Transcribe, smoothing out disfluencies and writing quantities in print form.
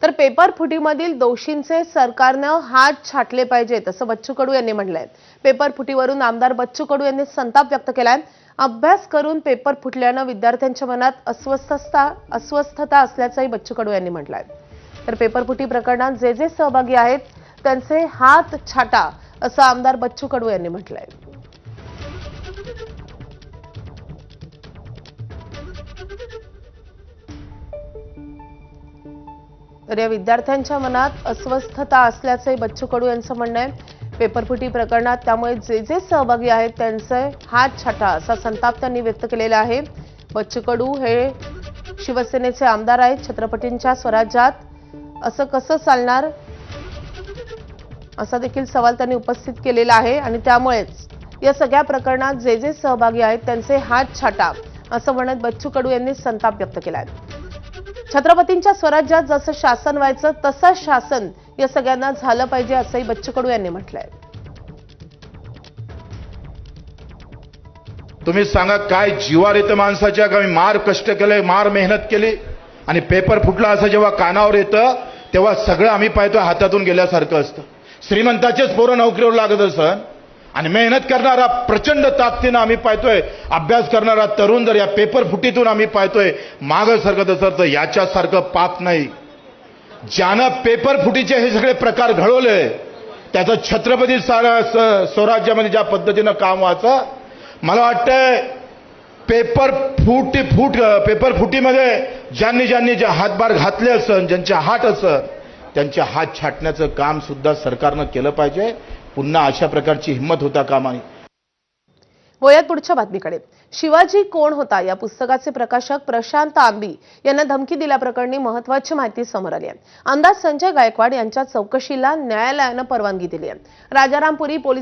तर पेपर फुटीमधील दोषींचे सरकारनं हात छाटले पाहिजेत असं बच्चू कडू यांनी म्हटलंय। पेपर फुटीवरून आमदार बच्चू कडू यांनी संताप व्यक्त केलाय। अभ्यास करून पेपर फुटल्यानं विद्यार्थ्यांच्या मनात अस्वस्थता असल्याचंही बच्चू कडू यांनी म्हटलंय। तर पेपर फुटी प्रकरणात जे सहभागी आहेत त्यांचे हात छाटा असं आमदार बच्चू कडू यांनी म्हटलंय। तर या विद्यार्थ्यांच्या मनात अस्वस्थता असल्याचे बच्चू कडू यांचं म्हणणं आहे। पेपरफुटी प्रकरणात त्यामुळे जे सहभागी आहेत त्यांचे हात छाटा असा संताप त्यांनी व्यक्त केलेला आहे। बच्चू कडू हे शिवसेनेचे आमदार आहेत। छत्रपतींच्या स्वराज्यात असं कसं चालणार असा देखील सवाल त्यांनी उपस्थित केलेला आहे आणि त्यामुळेच या सगळ्या प्रकरणात जे सहभागी आहेत त्यांचे हात छाटा असं म्हणत बच्चू कडू यांनी संताप व्यक्त केलाय। छत्रपतींच्या स्वराज्यात जसं शासन व्हायचं तसं शासन या सगळ्यांना झालं पाहिजे असंही बच्चू कडू यांनी म्हटलंय। तुम्ही सांगा काय जीवार येतं माणसाच्या, का मी मार कष्ट केले, मार मेहनत केली आणि पेपर फुटला असं जेव्हा कानावर येतं तेव्हा सगळं आम्ही पाहतोय हातातून गेल्यासारखं असतं। श्रीमंताचेच पोरं नोकरीवर लागत असत आणि मेहनत करणारा प्रचंड ताकदीनं आम्ही पाहतोय अभ्यास करणारा तरुण जर या पेपर फुटीतून आम्ही पाहतोय मागं सरकत असत तर याच्यासारखं पाप नाही। ज्यानं पेपर फुटीचे हे सगळे प्रकार घडवले त्याचं छत्रपती स्वराज्यामध्ये ज्या पद्धतीनं काम व्हायचं मला वाटतंय पेपर फुटीमध्ये ज्यांनी जे हातभार घातले असन, ज्यांचे हात असन त्यांचे हात छाटण्याचं काम सुद्धा सरकारनं केलं पाहिजे। पुन्हा अशा प्रकारची हिंमत होता कामा नये। वयात पुढच्या बातमीकडे। शिवाजी कोण होता या पुस्तकाचे प्रकाशक प्रशांत आंबी यांना धमकी दिल्याप्रकरणी महत्त्वाची माहिती समोर आली आहे। आमदार संजय गायकवाड यांच्या चौकशीला न्यायालयानं परवानगी दिली आहे। राजारामपुरी पोलीस